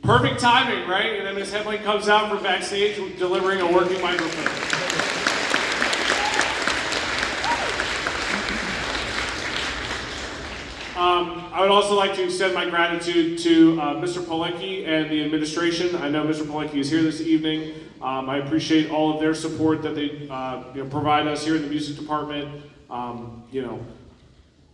Perfect timing, right? And then Ms. Headley comes out from backstage delivering a working microphone. I would also like to extend my gratitude to Mr. Polecki and the administration. I know Mr. Polecki is here this evening. I appreciate all of their support that they provide us here in the music department.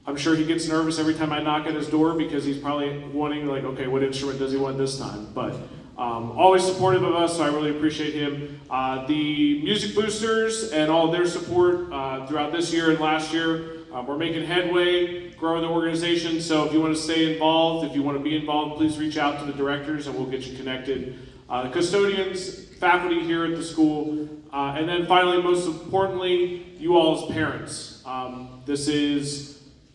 I'm sure he gets nervous every time I knock at his door because he's probably wanting, like, okay, what instrument does he want this time? But always supportive of us, so I really appreciate him. The music boosters and all of their support throughout this year and last year. We're making headway, growing the organization, so if you want to stay involved, if you want to be involved, please reach out to the directors and we'll get you connected. The custodians, faculty here at the school, and then finally, most importantly, you all as parents.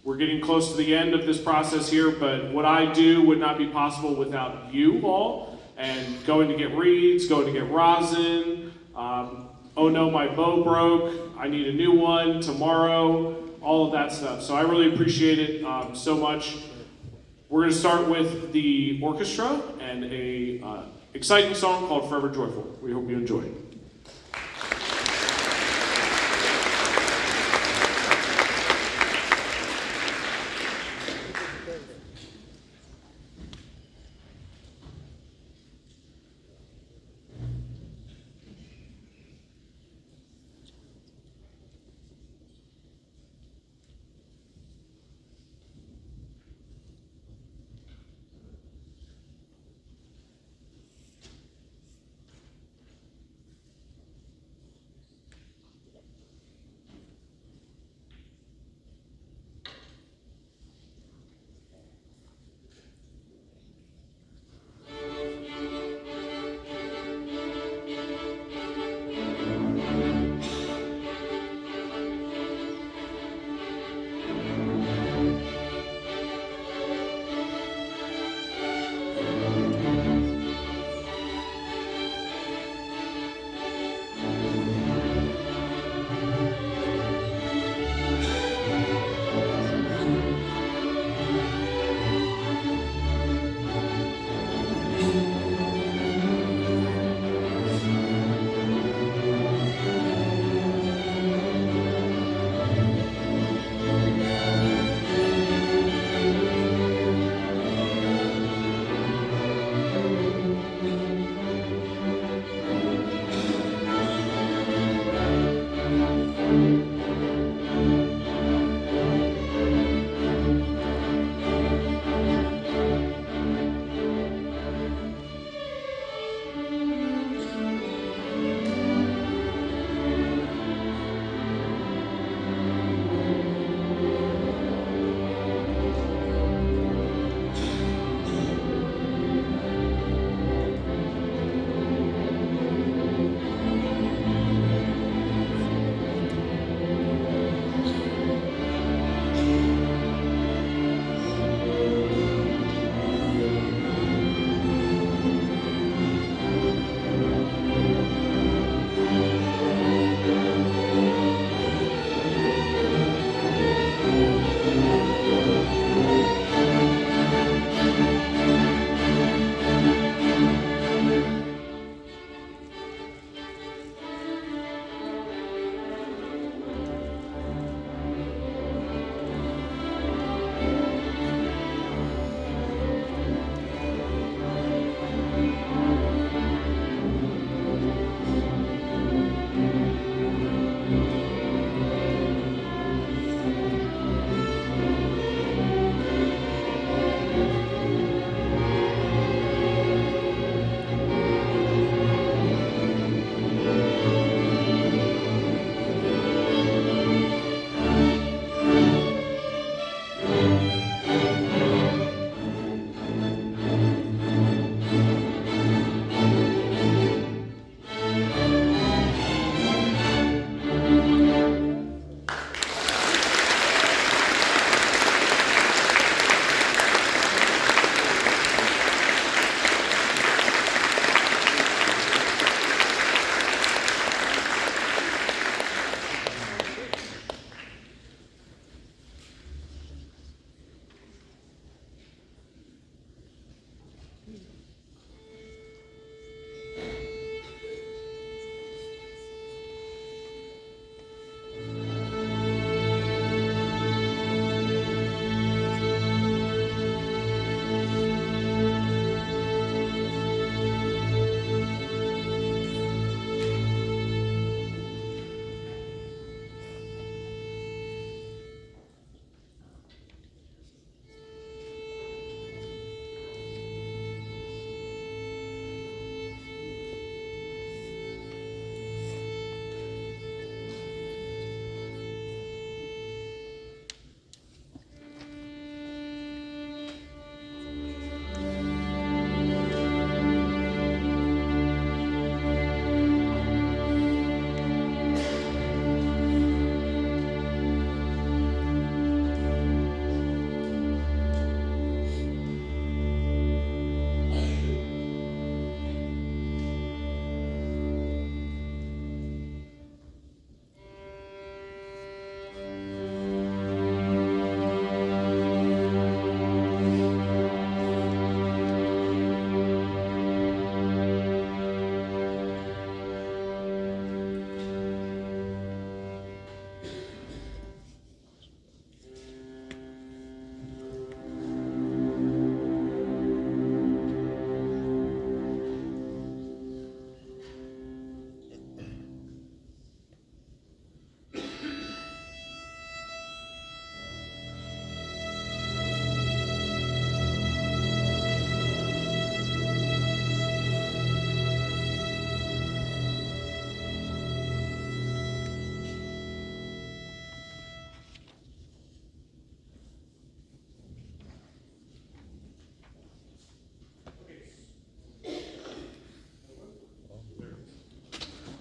We're getting close to the end of this process here, but what I do would not be possible without you all, and going to get reeds, going to get rosin, oh no, my bow broke, I need a new one tomorrow, all of that stuff. So I really appreciate it so much. We're going to start with the orchestra and a exciting song called Forever Joyful. We hope you enjoy it.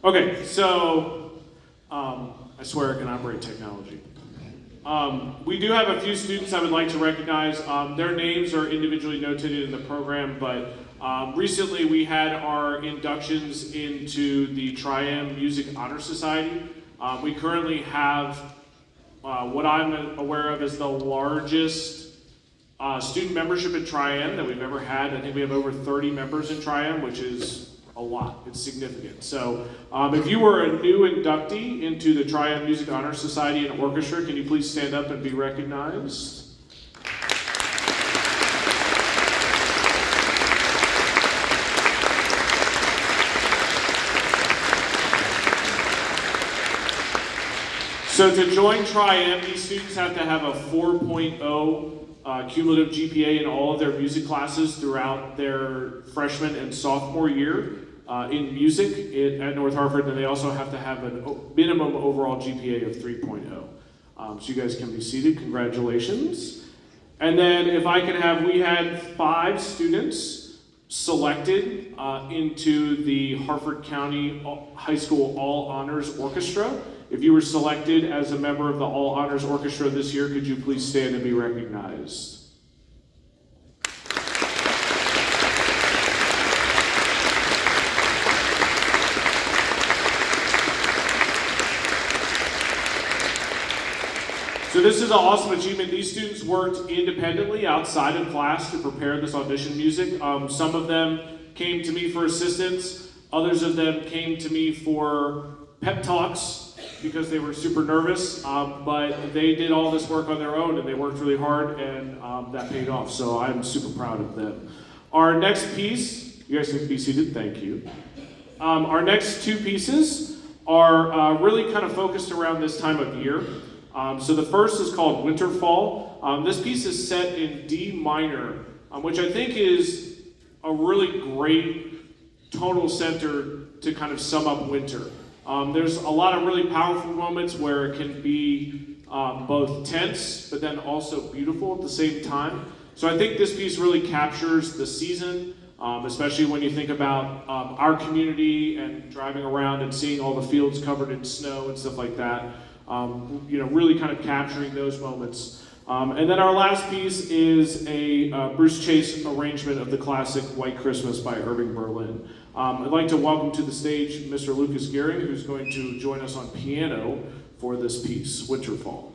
Okay, so I swear I can operate technology. We do have a few students I would like to recognize. Their names are individually notated in the program, but recently we had our inductions into the Tri-M Music Honor Society. We currently have what I'm aware of as the largest student membership in Tri-M that we've ever had. I think we have over 30 members in Tri-M, which is a lot. It's significant. So if you were a new inductee into the Tri-M Music Honor Society and Orchestra, can you please stand up and be recognized? So to join Tri-M, these students have to have a 4.0 cumulative GPA in all of their music classes throughout their freshman and sophomore year in music at North Harford, and they also have to have a minimum overall GPA of 3.0. So you guys can be seated. Congratulations. And then if I can have, we had 5 students selected into the Harford County High School All Honors Orchestra. If you were selected as a member of the All Honors Orchestra this year, could you please stand and be recognized? So this is an awesome achievement. These students worked independently outside of class to prepare this audition music. Some of them came to me for assistance. Others of them came to me for pep talks because they were super nervous, but they did all this work on their own and they worked really hard, and that paid off. So I'm super proud of them. Our next piece, you guys can be seated, thank you. Our next 2 pieces are really kind of focused around this time of year. So the first is called Winterfall. This piece is set in D minor, which I think is a really great tonal center to kind of sum up winter. There's a lot of really powerful moments where it can be both tense, but then also beautiful at the same time. So I think this piece really captures the season, especially when you think about our community and driving around and seeing all the fields covered in snow and stuff like that. Really kind of capturing those moments. And then our last piece is a Bruce Chase arrangement of the classic White Christmas by Irving Berlin. I'd like to welcome to the stage Mr. Lucas Gehring, who's going to join us on piano for this piece, Winterfall.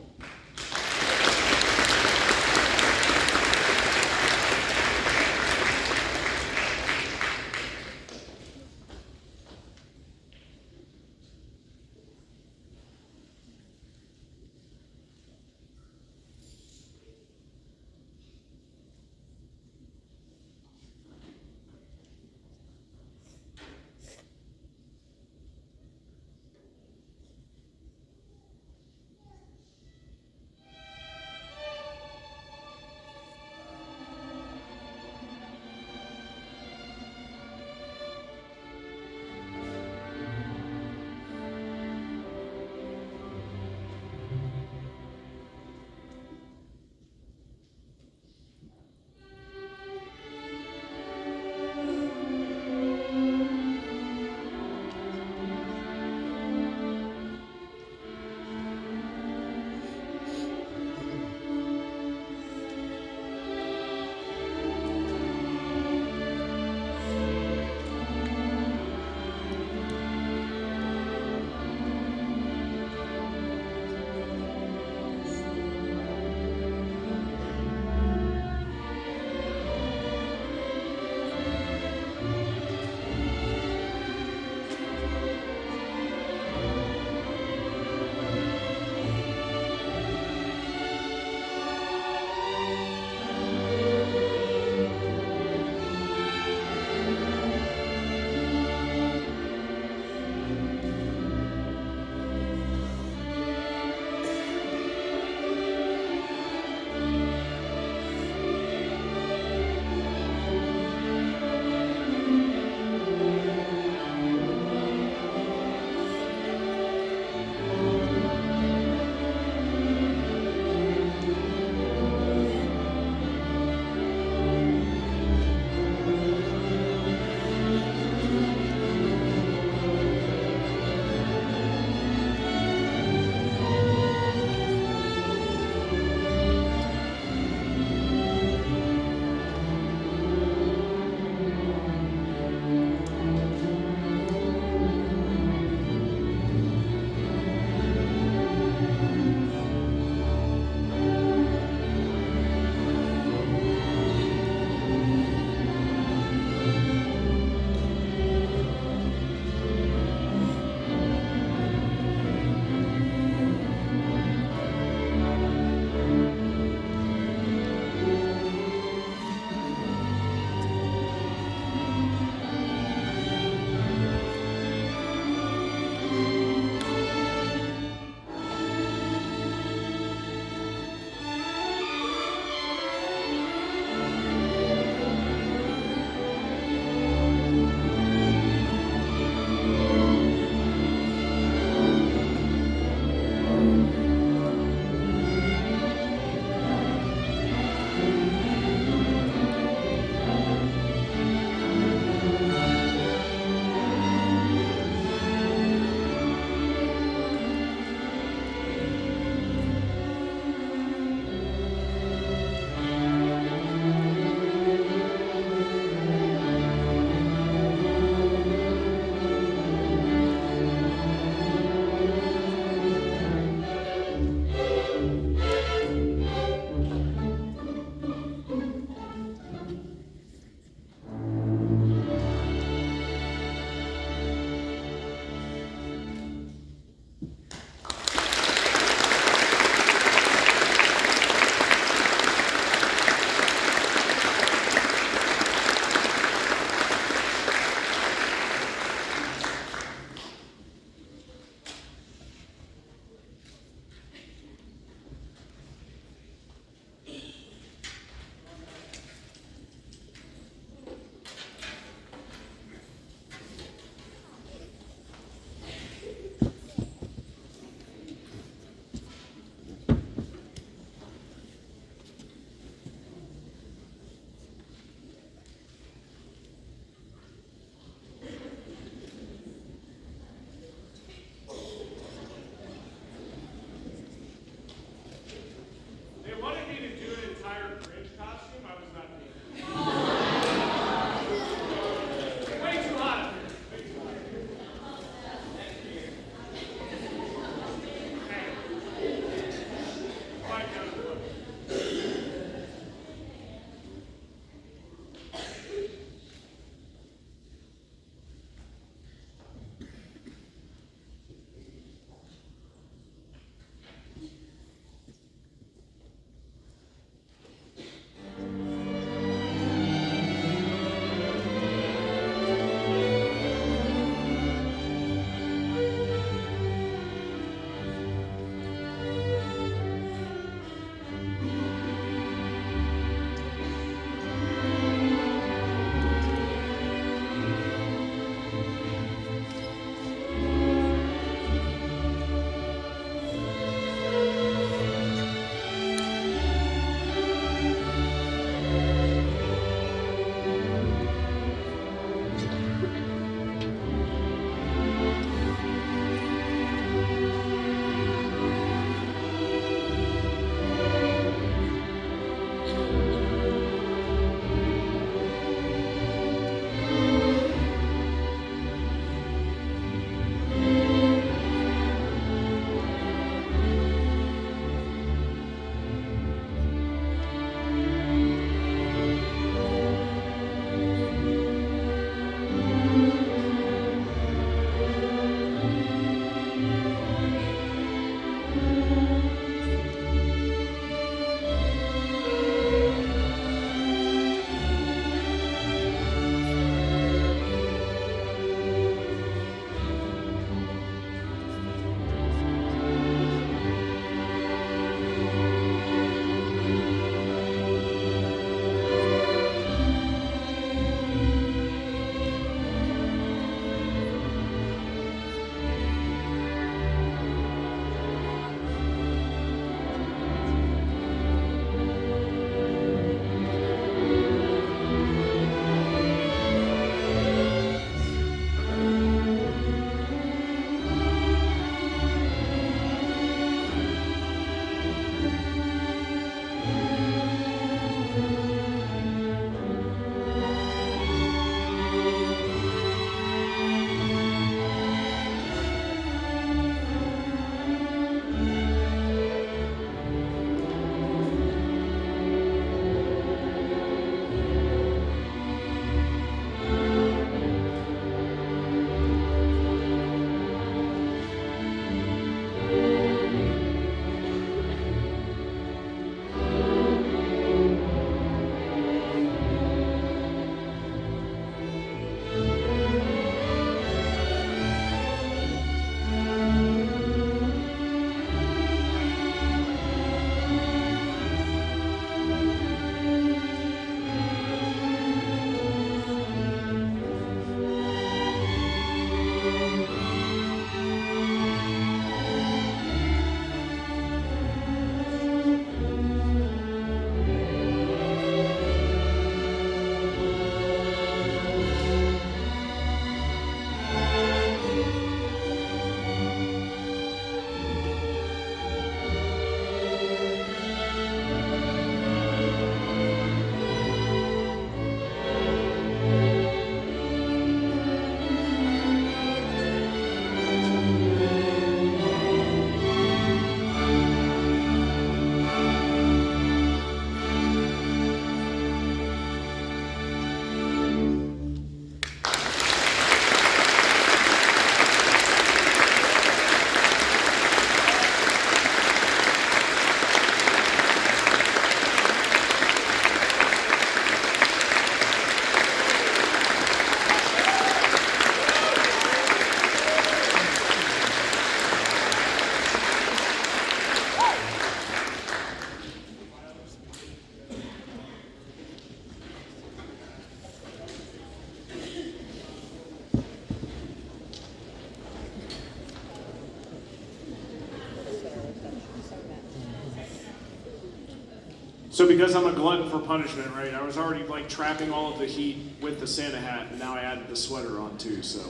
So because I'm a glutton for punishment, right, I was already like trapping all of the heat with the Santa hat, and now I added the sweater on too, so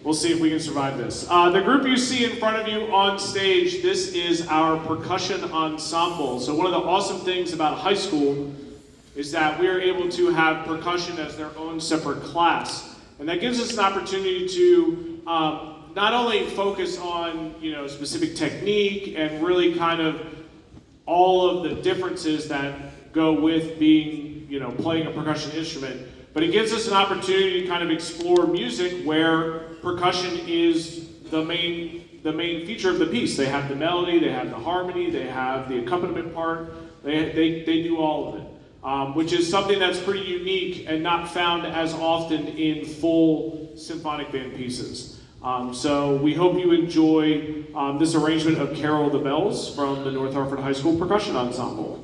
we'll see if we can survive this. The group you see in front of you on stage, this is our percussion ensemble. So one of the awesome things about high school is that we are able to have percussion as their own separate class. And that gives us an opportunity to not only focus on, specific technique and really kind of all of the differences that go with being, playing a percussion instrument, but it gives us an opportunity to kind of explore music where percussion is the main feature of the piece. They have the melody, they have the harmony, they have the accompaniment part, they do all of it, which is something that's pretty unique and not found as often in full symphonic band pieces. So we hope you enjoy this arrangement of Carol of the Bells from the North Harford High School Percussion Ensemble.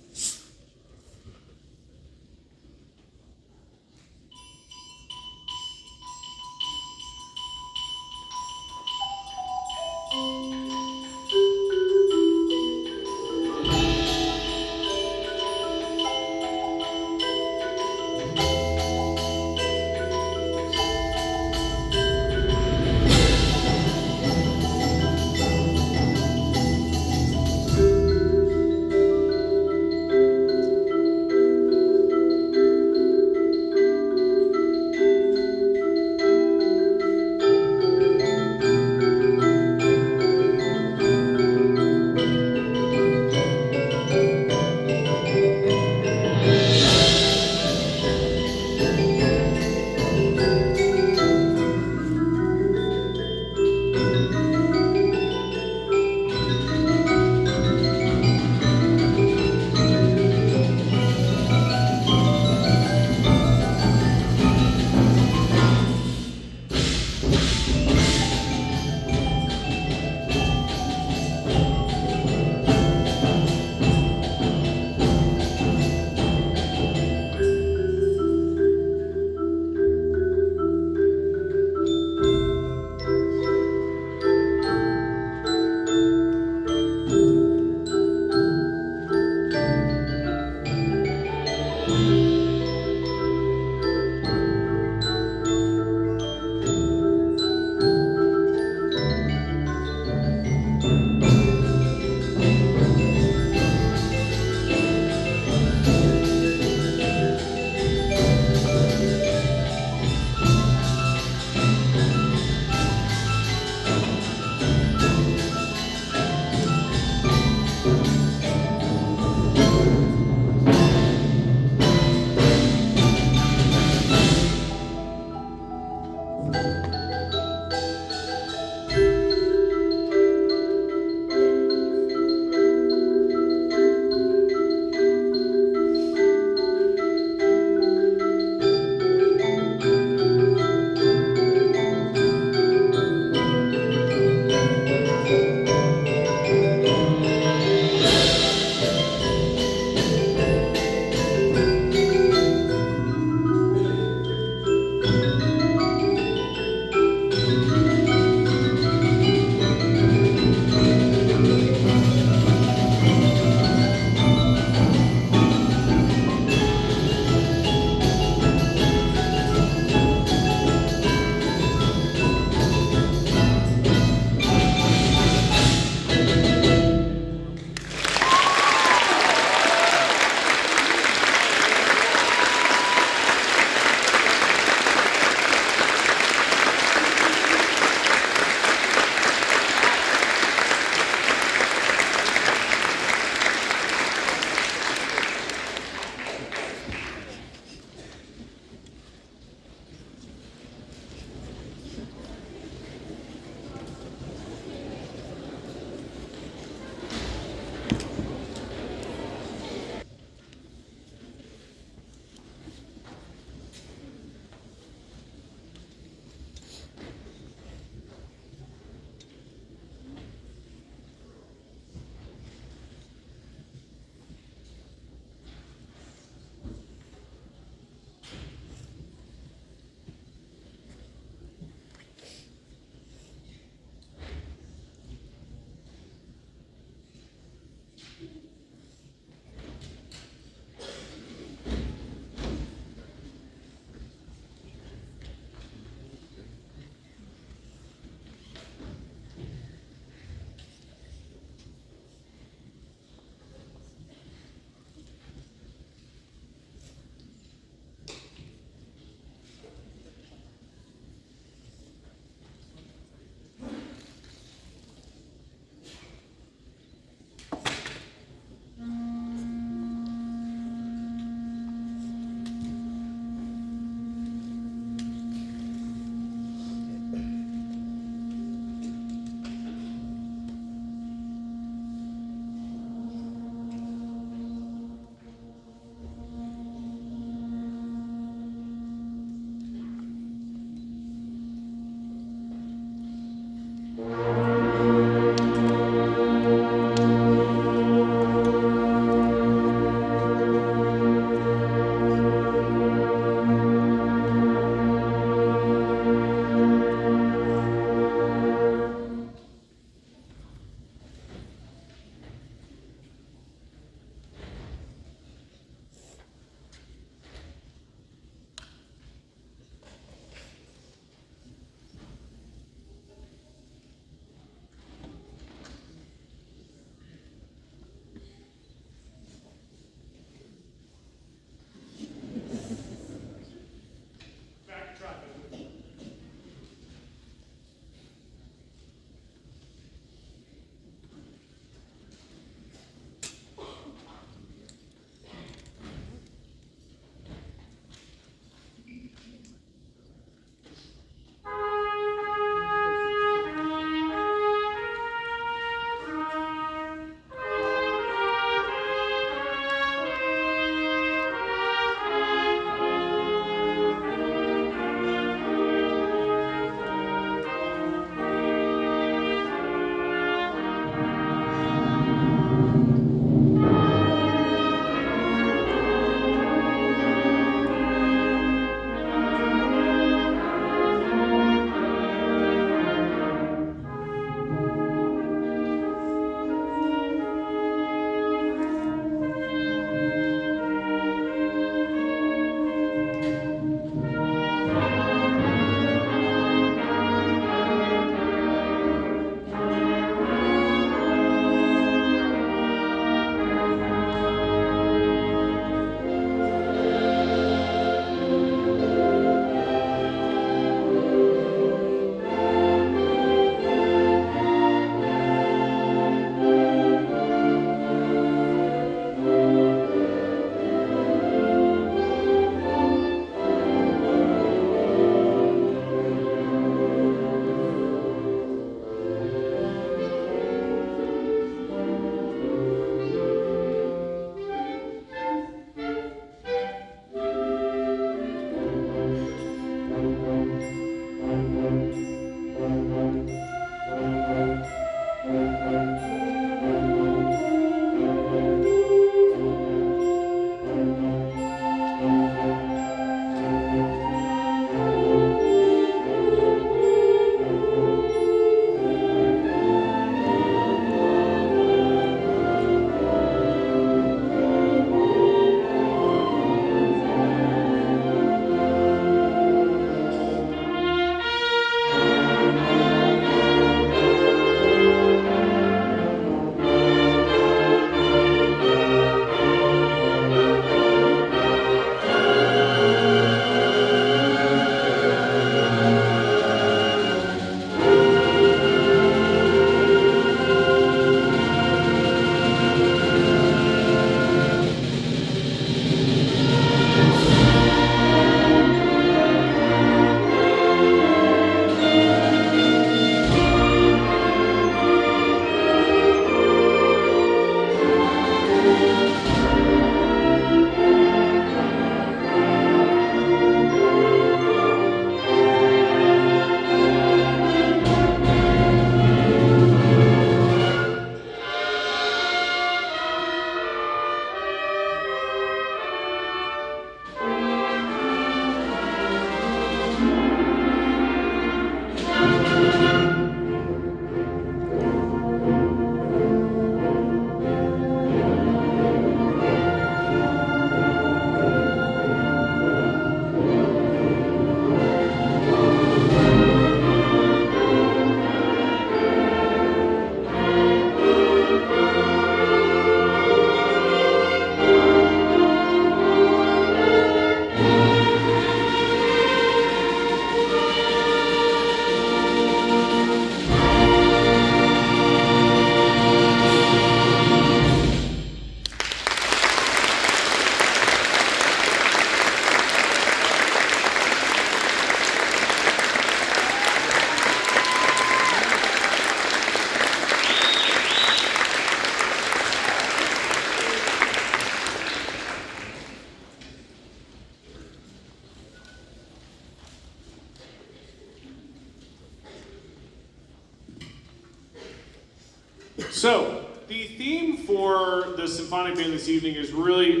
So, the theme for the symphonic band this evening is really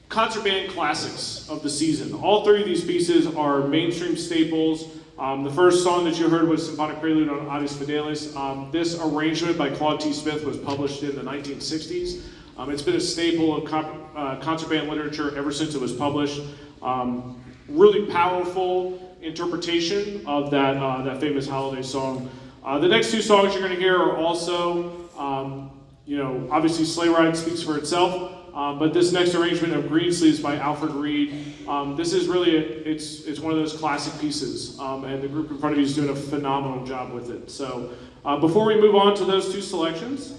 concert band classics of the season. All three of these pieces are mainstream staples. The first song that you heard was Symphonic Prelude on Audis Fidelis. This arrangement by Claude T. Smith was published in the 1960s. It's been a staple of concert band literature ever since it was published. Really powerful interpretation of that famous holiday song. The next two songs you're going to hear are also, obviously Sleigh Ride speaks for itself. But this next arrangement of Greensleeves by Alfred Reed, this is really, it's one of those classic pieces, and the group in front of you is doing a phenomenal job with it. So before we move on to those two selections,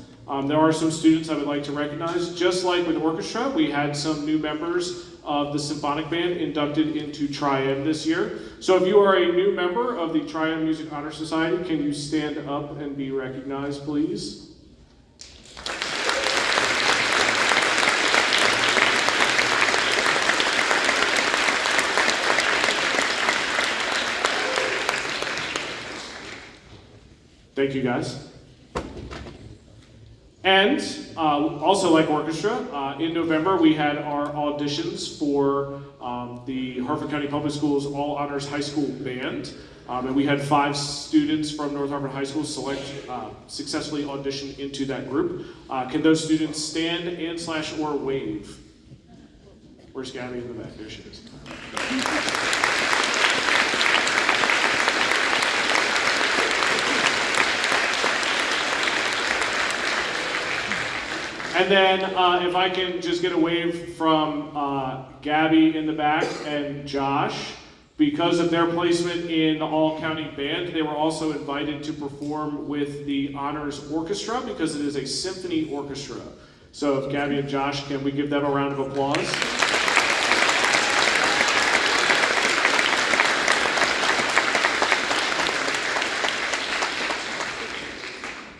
there are some students I would like to recognize. Just like with orchestra, we had some new members of the symphonic band inducted into Tri-M this year. So if you are a new member of the Tri-M Music Honor Society, can you stand up and be recognized, please? Thank you, guys. And also like orchestra, in November we had our auditions for the Harford County Public Schools All Honors High School Band. And we had 5 students from North Harford High School successfully audition into that group. Can those students stand and/ or wave? Where's Gabby in the back? There she is. And then if I can just get a wave from Gabby in the back and Josh, because of their placement in the all-county band, they were also invited to perform with the Honors Orchestra because it is a symphony orchestra. So if Gabby and Josh, can we give them a round of applause?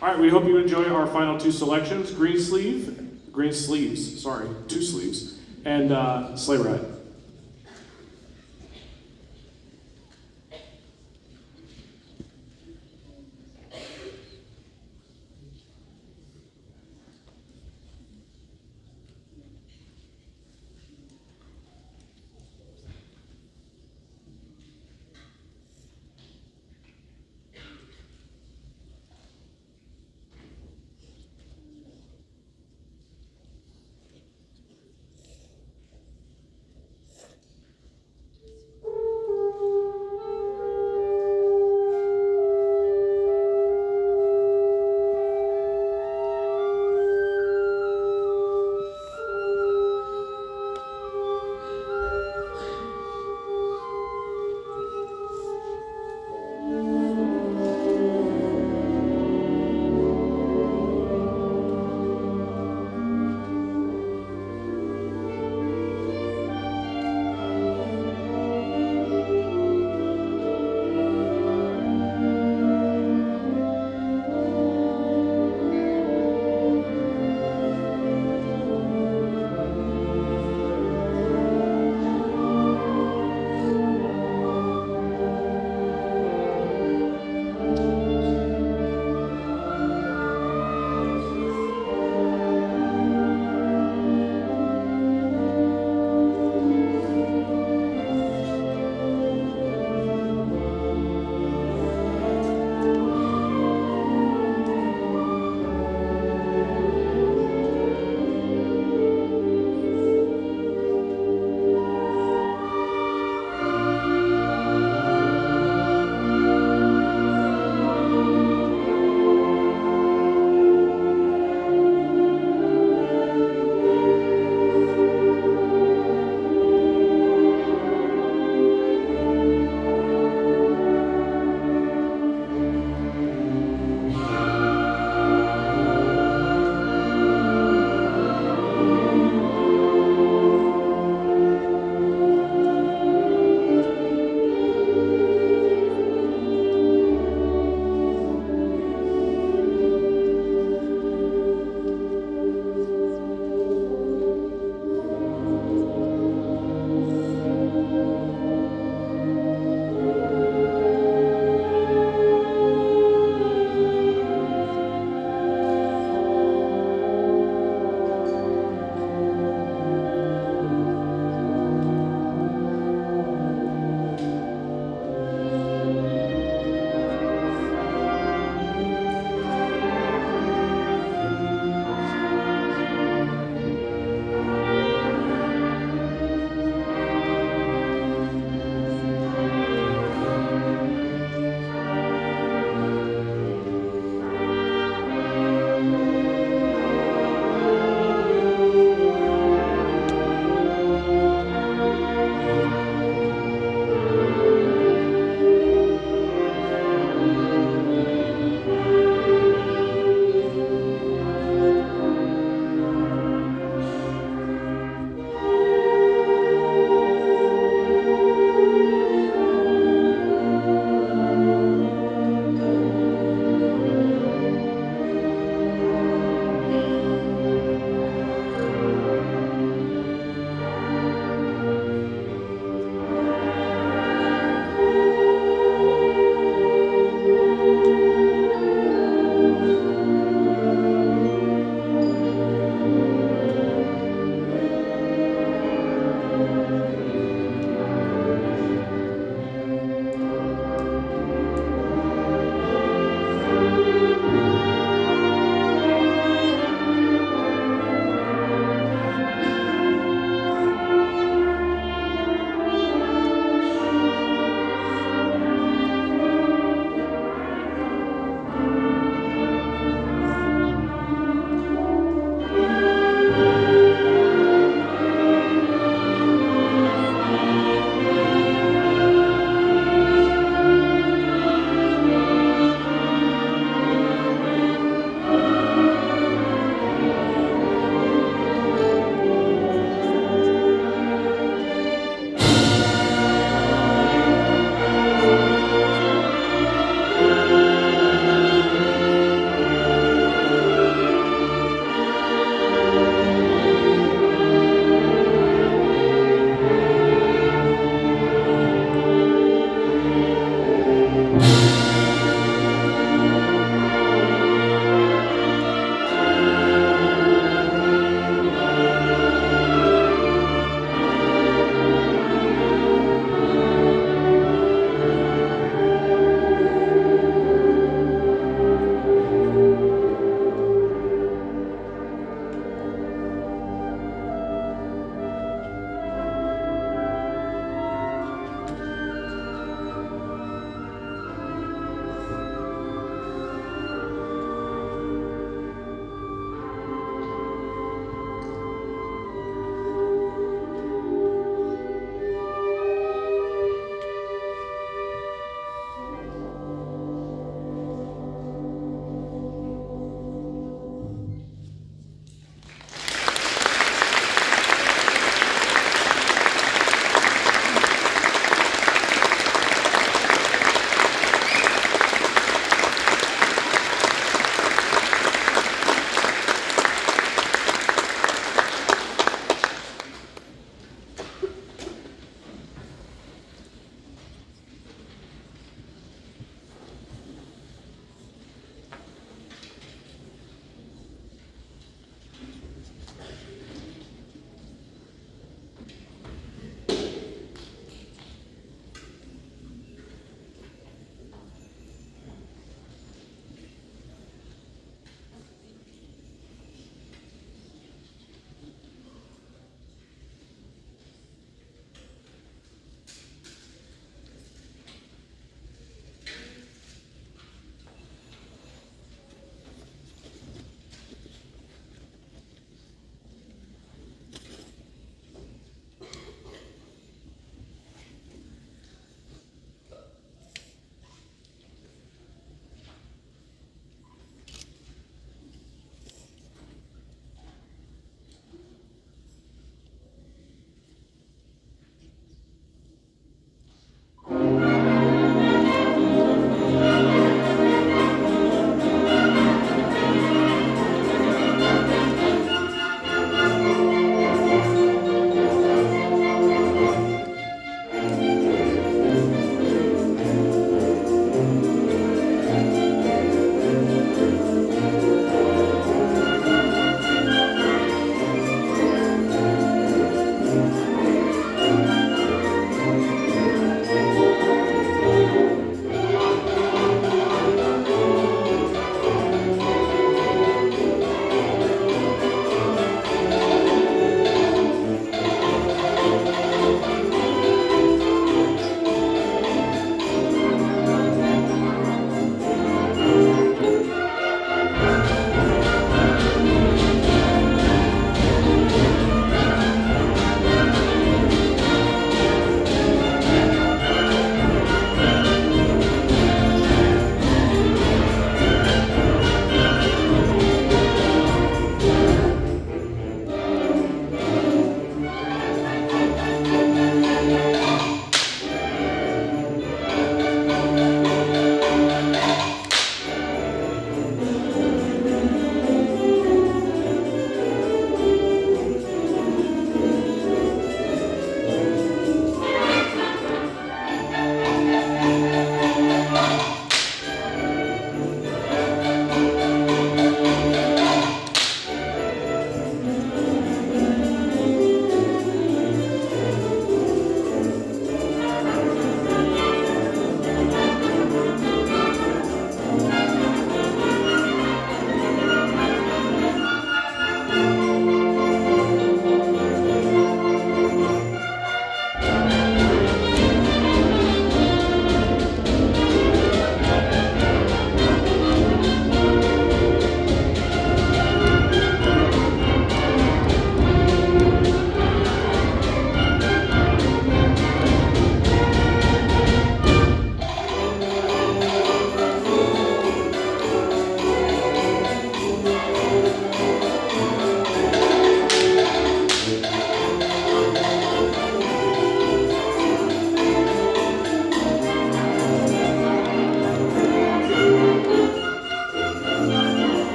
All right, we hope you enjoy our final two selections, Green Sleeves, two sleeves, and Sleigh Ride.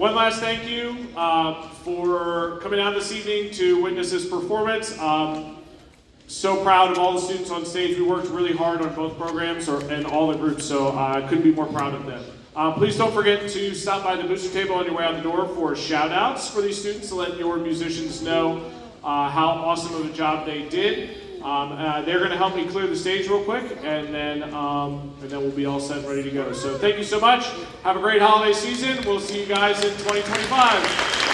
One last thank you for coming out this evening to witness this performance. So proud of all the students on stage. We worked really hard on both programs and all the groups, so I couldn't be more proud of them. Please don't forget to stop by the booster table on your way out the door for shout outs for these students to let your musicians know how awesome of a job they did. They're going to help me clear the stage real quick, and then we'll be all set and ready to go. So thank you so much. Have a great holiday season. We'll see you guys in 2025.